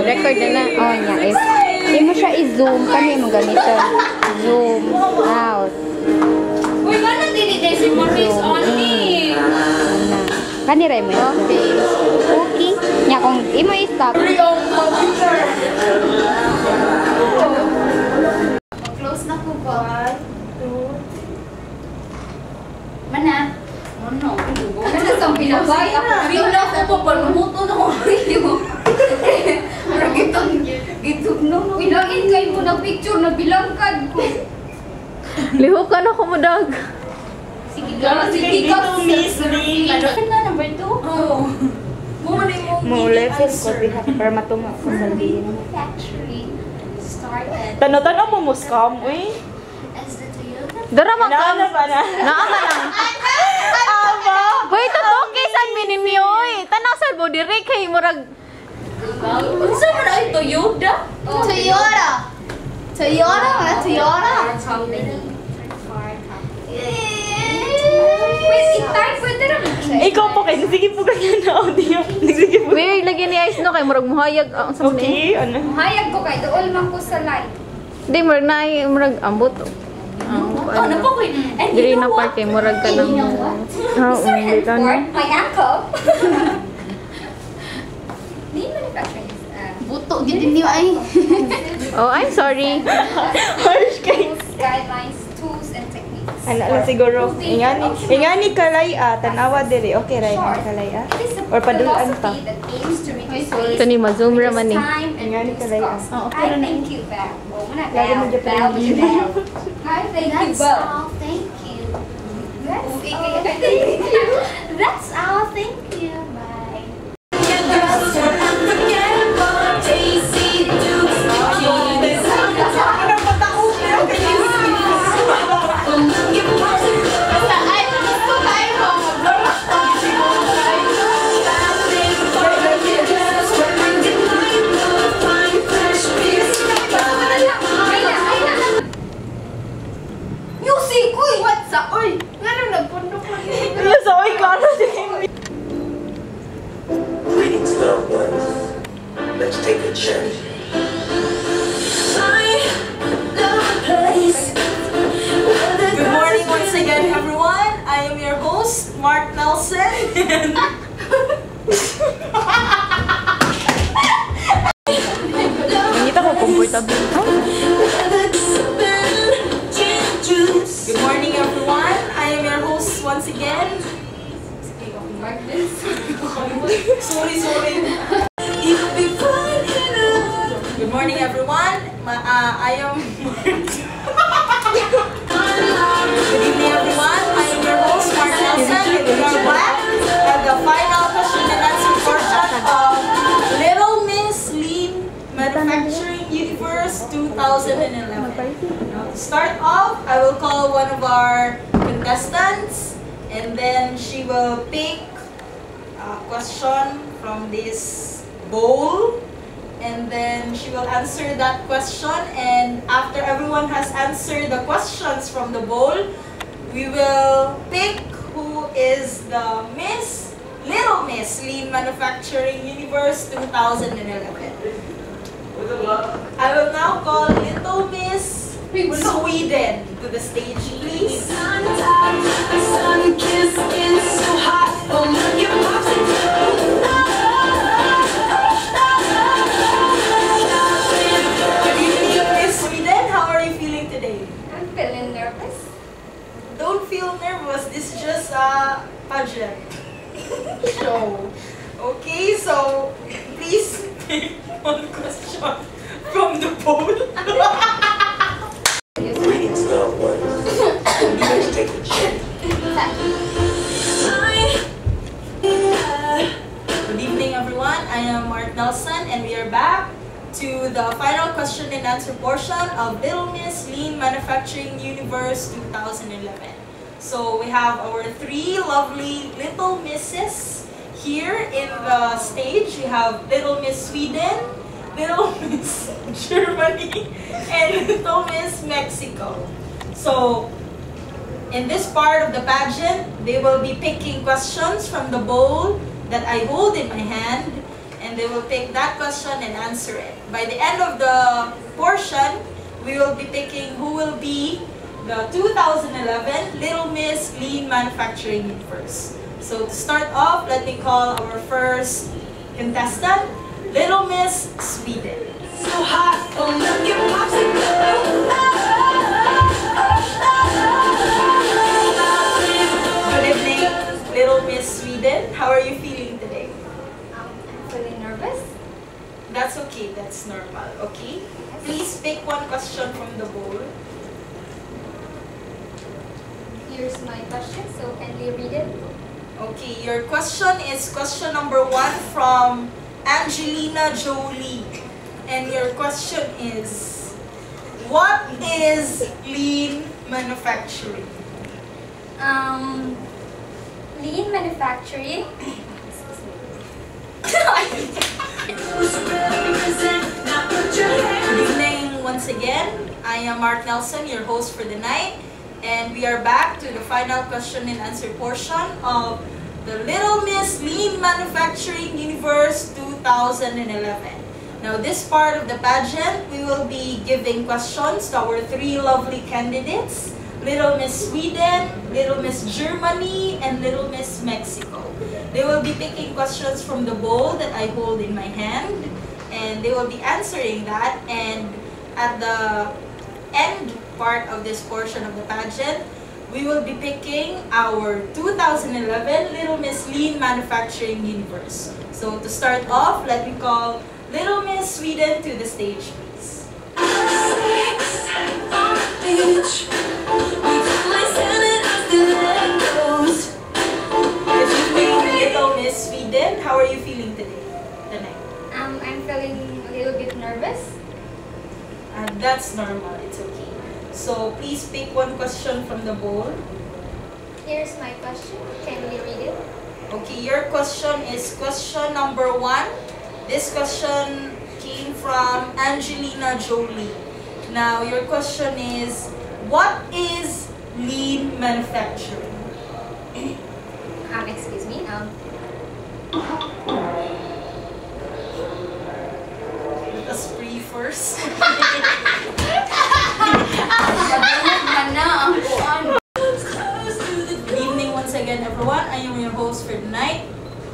record na na. Oh, nya. Imo siya i-zoom. Kani mo gamiton. Zoom out. Uy, gano'n din si Maurice Oni. Kani rin mo yun? Okay. Nya, kung imo i-stop. Close na ko ba? 1, 2. Mana? Ano? Ano sa pinabay? Ako na ako pa palumuto na ko rin. Pero gitog no. Pinagin kayo mo na picture na bilangkad ko. Lihok ka na kumudag. Sige, gano'n si Tika. Miss Lee. Ano na, number 2? Oo. Mo level ko diha para matuma ko sa din. Factory started Tano-tano mo muskam, uy. as the Toyota. Dara man ka. Ano ba na? Naa ka lang. Aba. Hoy, totoo kisan minimi oy. Tanaw sa mo diri kay murag Unsa man ay Toyota? Toyota. Toyota, wala Toyota. Wait, i-type pwede rin. Ikaw po kayo, sige po ganyan na audio. Sige po. Wait, lagi ni Ice no kay murag muhayag ang sa Okay, ano? Hayag ko kay dool man ko sa light. Di murag na murag ambot. Oh, na po ko. And Diri you na know part what? kay murag ka And nang you know what? Oo, Mr. dito na. Hemsworth, my uncle. Di manufacturing. Buto gid niyo ay. Oh, I'm sorry. Harsh kayo. Guidelines, tools and techniques. Ano lang siguro, ingani kalay tanawa diri. Okay ra ingani kalay It is a Or padulaan pa. philosophy that aims to reduce waste, Ito ni ma-zoom ra man ni. time and Ingani reduce ka lang, cost. ah. I thank you, Val. Oh, muna, Lagi mo Val. dyan Val, pala you Val. I thank you, Val. Thank you. That's all. Thank you. Bye. Music! Uy! What's up? Uy! Nga nang nagpundok ko dito. Ano sa oy klaro din. Greetings, loved ones. Let's take a journey. Good morning once again, everyone. I am your host, Mark Nelson. Nangita ko comfortable. Good morning, everyone. I am your host once again. Sorry. Good morning, everyone. I am. Good evening, everyone. I am your host, Mark Nelson, and we are back at the final question and answer portion of Little Miss Lean Manufacturing Universe 2011. To start off, I will call one of our contestants, and then she will pick a question from this bowl, and then she will answer that question, and after everyone has answered the questions from the bowl, we will pick who is the Little Miss Lean Manufacturing Universe 2011. I will now call Little Miss Sweden to the stage, please. Good evening, Miss Sweden. How are you feeling today? I'm feeling nervous. Don't feel nervous. This is just a pageant show. Okay, so please pick one question from the poll. Greetings, loved ones. Let's take a journey. Good evening, everyone. I am Mark Nelson, and we are back to the final question and answer portion of Little Miss Lean Manufacturing Universe 2011. So we have our three lovely Little Misses here in the stage. We have Little Miss Sweden, Little Miss Germany, and Little Miss Mexico. So in this part of the pageant, they will be picking questions from the bowl that I hold in my hand, and and they will take that question and answer it. By the end of the portion, we will be picking who will be the 2011 Little Miss Lean Manufacturing Universe. So to start off, let me call our first contestant, Little Miss Sweden. So hot, oh look your popsicle. Good evening, Little Miss Sweden. How are you feeling today? I'm feeling nervous. That's okay, that's normal, okay? Please pick one question from the bowl. Here's my question, so can we read it? Okay, your question is question number 1 from Angelina Jolie. And your question is, what is lean manufacturing? Lean manufacturing. Good evening once again. I am Mark Nelson, your host for the night. And we are back to the final question and answer portion of the Little Miss Lean Manufacturing Universe 2011. Now this part of the pageant, we will be giving questions to our 3 lovely candidates, Little Miss Sweden, Little Miss Germany, and Little Miss Mexico. They will be picking questions from the bowl that I hold in my hand, and they will be answering that, and at the end part of this portion of the pageant, we will be picking our 2011 Little Miss Lean Manufacturing Universe. So to start off, let me call Little Miss Sweden to the stage, please. Good evening, Little Miss Sweden. How are you feeling today? I'm feeling a little bit nervous. That's normal, it's okay. So please pick one question from the bowl. Here's my question. Can we read it? Okay, your question is question number 1. This question came from Angelina Jolie. Now your question is, what is lean manufacturing? Excuse me. Let us pray first. Good evening once again, everyone. I am your host for tonight,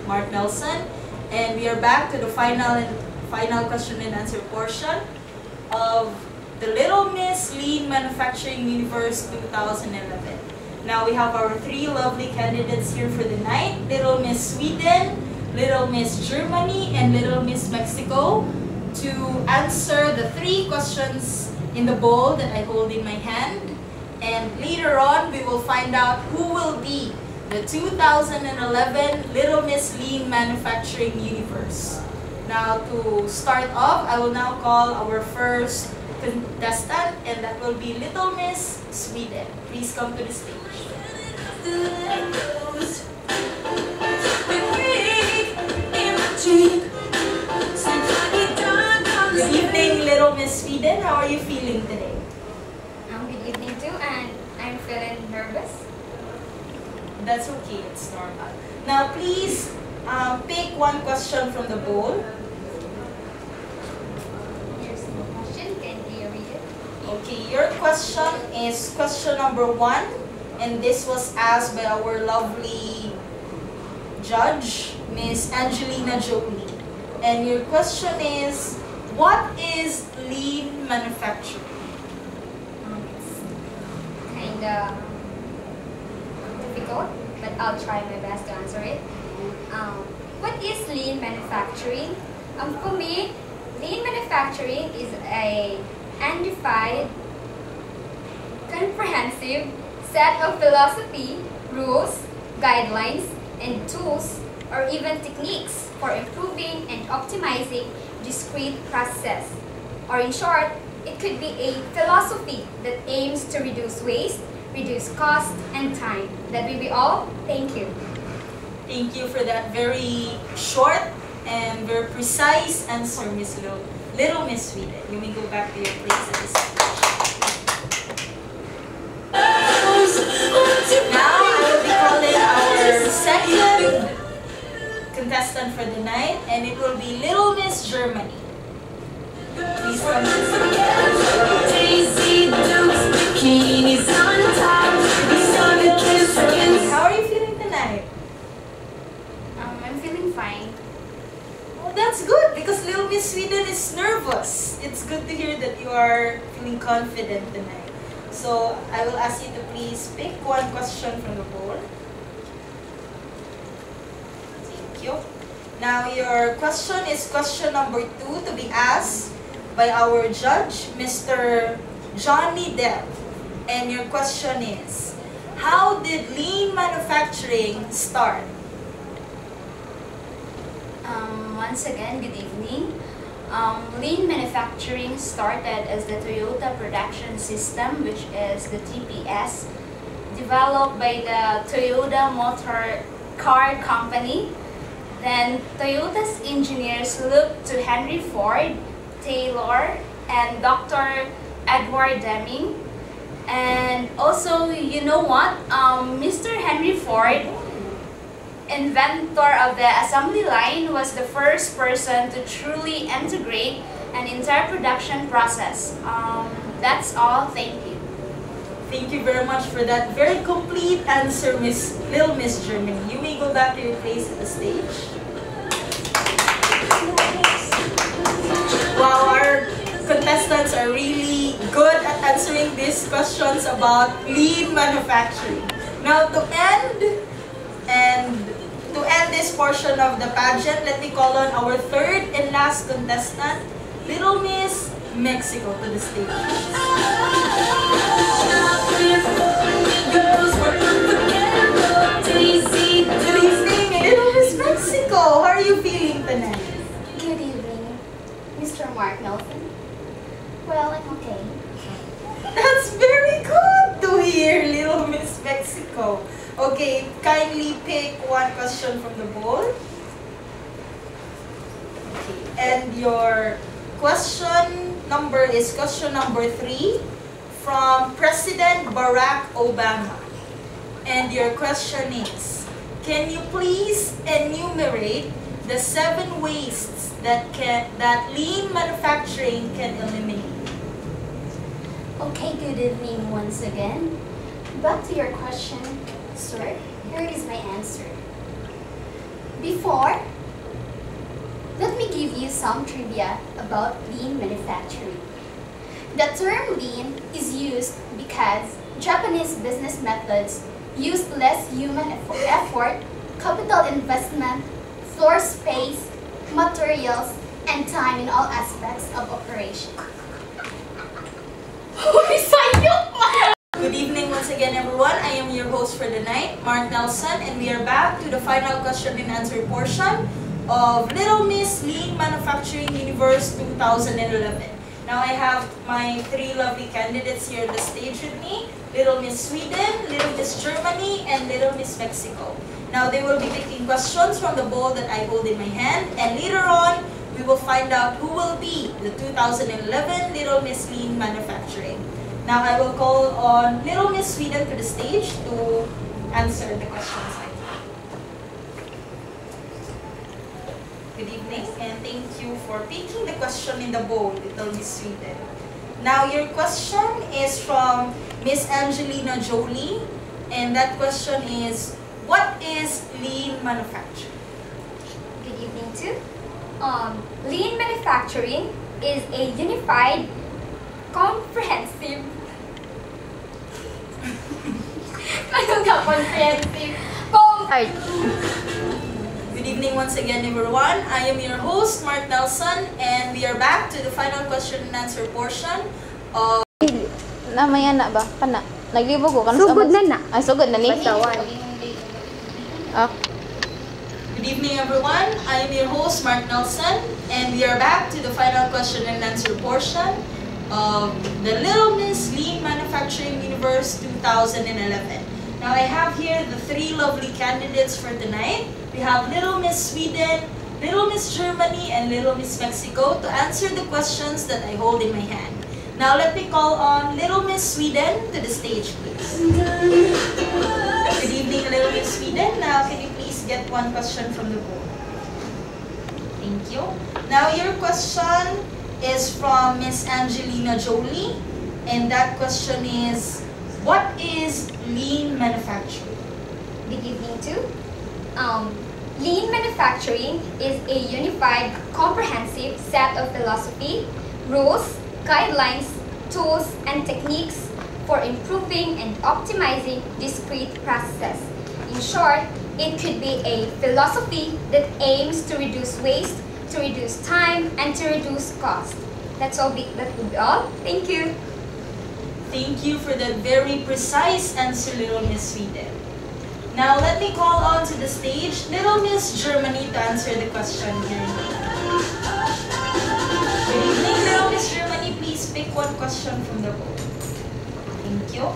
Mark Nelson, and we are back to the final question and answer portion of the Little Miss Lean Manufacturing Universe 2011. Now we have our 3 lovely candidates here for the night, Little Miss Sweden, Little Miss Germany, and Little Miss Mexico, to answer the 3 questions in the bowl that I hold in my hand. And later on, we will find out who will be the 2011 Little Miss Lean Manufacturing Universe. Now to start off, I will now call our first contestant, and that will be Little Miss Sweden. Please come to the stage. Good evening, Little Miss Sweden. How are you feeling today? Good evening too, and I'm feeling nervous. That's okay, it's normal. Now please pick one question from the bowl. Here's the question. Can we read it? Okay, your question is question number 1, and this was asked by our lovely judge, Miss Angelina Jolie. And your question is, what is lean manufacturing? It's kind of difficult, but I'll try my best to answer it. What is lean manufacturing? For me, lean manufacturing is a undefined, comprehensive set of philosophy, rules, guidelines, and tools, or even techniques for improving and optimizing discrete process. Or in short, it could be a philosophy that aims to reduce waste, reduce cost and time. That will be all. Thank you. Thank you for that very short and very precise answer, Miss Little Miss Sweden. You may go back to your place at this stage. Now I will be calling our second contestant for the night, and it will be Little Miss Germany. Please come to the How are you feeling tonight? I'm feeling fine. Oh, that's good because Little Miss Sweden is nervous. It's good to hear that you are feeling confident tonight. So I will ask you to please pick one question from the board. Thank you. Now your question is question number 2 to be asked by our judge, Mr. Johnny Depp. And your question is, how did lean manufacturing start? Once again, good evening. Lean manufacturing started as the Toyota production system, which is the TPS, developed by the Toyota Motor Car Company. Then Toyota's engineers looked to Henry Ford, Taylor, and Dr. Edward Deming. And also, you know what? Mr. Henry Ford, inventor of the assembly line, was the first person to truly integrate an entire production process. That's all. Thank you. Thank you very much for that very complete answer, Little Miss Germany. You may go back to your place at the stage. Wow, our contestants are really good at answering these questions about lean manufacturing. Now to end this portion of the pageant, let me call on our third and last contestant, Little Miss Mexico, to the stage. Good evening, Little Miss Mexico. How are you feeling tonight? Good evening, Mr. Mark Nelson. Well, I'm okay. That's very good to hear, Little Miss Mexico. Okay, kindly pick one question from the board. Okay, and your question number is question number 3 from President Barack Obama. And your question is, can you please enumerate the 7 wastes that lean manufacturing can eliminate? Okay, good evening once again. Back to your question, sir. Here is my answer. Before, let me give you some trivia about lean manufacturing. The term lean is used because Japanese business methods use less human effort, capital investment, floor space, materials, and time in all aspects of operation. Good evening once again, everyone. I am your host for the night, Mark Nelson, and we are back to the final question and answer portion of Little Miss Lean Manufacturing Universe 2011. Now I have my 3 lovely candidates here on the stage with me, Little Miss Sweden, Little Miss Germany, and Little Miss Mexico. Now they will be picking questions from the bowl that I hold in my hand, and later on, we will find out who will be the 2011 Little Miss Lean Manufacturing. Now I will call on Little Miss Sweden to the stage to answer the questions. Good evening, and thank you for picking the question in the bowl, Little Miss Sweden. Now your question is from Miss Angelina Jolie, and that question is, what is lean manufacturing? Good evening too. Lean manufacturing is a unified, comprehensive Good evening once again, everyone. I am your host, Mark Nelson, and we are back to the final question and answer portion of... Namaya na ba? Kana? Naglibog ko. Sugod na na. Ay, sugod na ni? Ah. Good evening, everyone. I am your host, Mark Nelson, and we are back to the final question and answer portion of the Little Miss Lean Manufacturing Universe 2011. Now, I have here the 3 lovely candidates for tonight. We have Little Miss Sweden, Little Miss Germany, and Little Miss Mexico to answer the questions that I hold in my hand. Now, let me call on Little Miss Sweden to the stage, please. Good evening, Little Miss Sweden. Now, can you please get one question from the board? Thank you. Now your question is from Miss Angelina Jolie, and that question is, what is lean manufacturing? Good evening too. Lean manufacturing is a unified, comprehensive set of philosophy, rules, guidelines, tools, and techniques for improving and optimizing discrete processes. In short, it could be a philosophy that aims to reduce waste, to reduce time, and to reduce cost. That would be all. Thank you. Thank you for that very precise answer, Little Miss Sweden. Now let me call on to the stage Little Miss Germany to answer the question here. Good evening, Little Miss Germany. Please pick one question from the board. Thank you.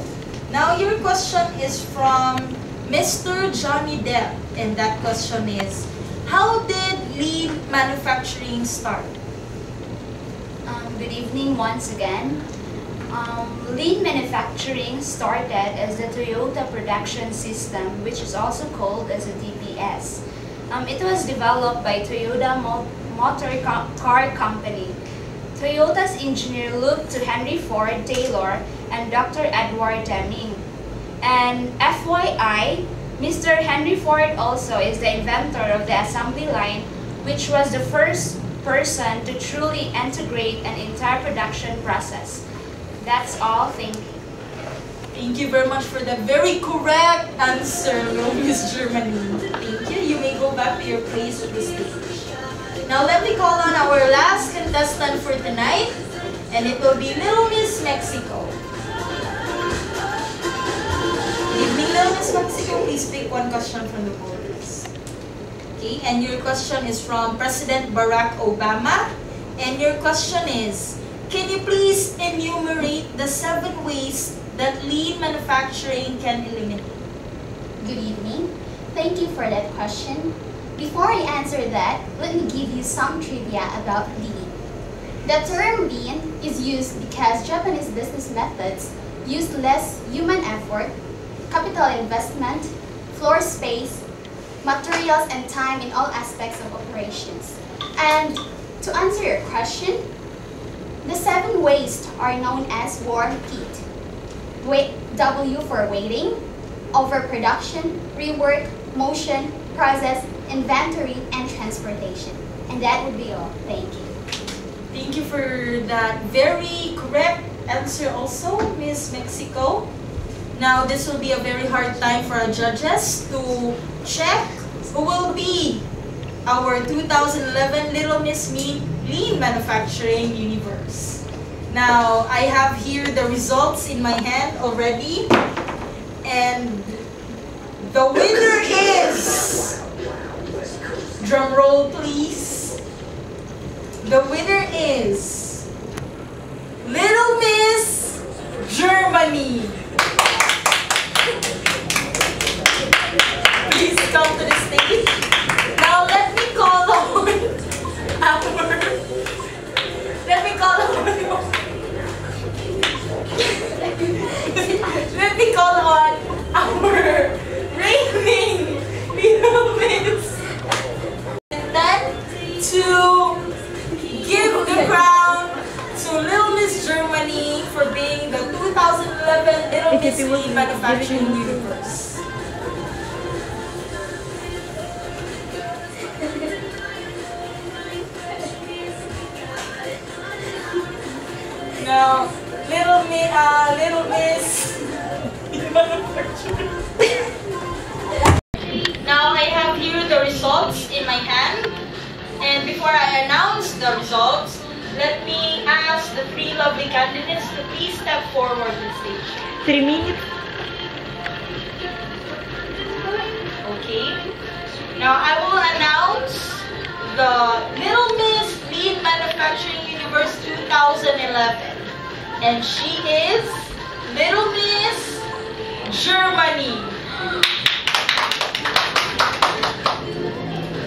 Now your question is from Mr. Johnny Depp, and that question is, how did lean manufacturing start? Good evening once again. Lean manufacturing started as the Toyota production system, which is also called as a TPS. It was developed by Toyota Motor Car Company. Toyota's engineer looked to Henry Ford Taylor and Dr. Edward Deming. And FYI, Mr. Henry Ford also is the inventor of the assembly line, which was the first person to truly integrate an entire production process. That's all. Thank you. Thank you very much for the very correct answer, Miss Germany. Thank you. You may go back to your place at the stage. Now let me call on our last contestant for tonight, and it will be Little Miss Mexico. Good evening, Little Miss Mexico. Please pick one question from the boarders. Okay, and your question is from President Barack Obama, and your question is, can you please enumerate the 7 ways that lean manufacturing can eliminate? Good evening. Thank you for that question. Before I answer that, let me give you some trivia about lean. The term lean is used because Japanese business methods use less human effort, capital investment, floor space, materials, and time in all aspects of operations. And to answer your question, the 7 ways are known as warm heat, W for waiting, overproduction, rework, motion, process, inventory, and transportation. And that would be all. Thank you. Thank you for that very correct answer also, Miss Mexico. Now, this will be a very hard time for our judges to check who will be our 2011 Little Miss Lean Manufacturing Universe. Now, I have here the results in my hand already, and the winner is, drum roll please, the winner is Little Miss Germany. Please come to the stage. Now let me call on our reigning Little Miss, and then to give the crown to Little Miss Germany for being the 2011 Little Miss Lean Manufacturing Universe. Now, Little Miss Now I have here the results in my hand, and before I announce the results, let me ask the 3 lovely candidates to please step forward to the stage. 3 minutes. Okay. Now I will announce the Little Miss Lean Manufacturing Universe 2011. And she is Little Miss Germany.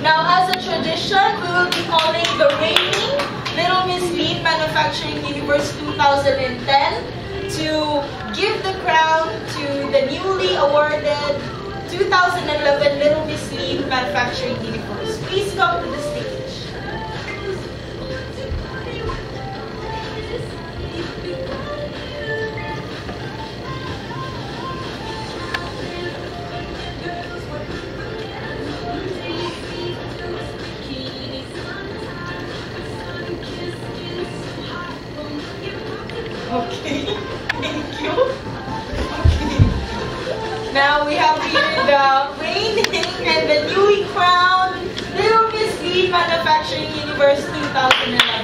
Now, as a tradition, we will be calling the reigning Little Miss Lean Manufacturing Universe 2010 to give the crown to the newly awarded 2011 Little Miss Lean Manufacturing Universe. Please come to the stage. Now we have here the reigning and the newly crowned Little Miss Lean Manufacturing Universe 2011.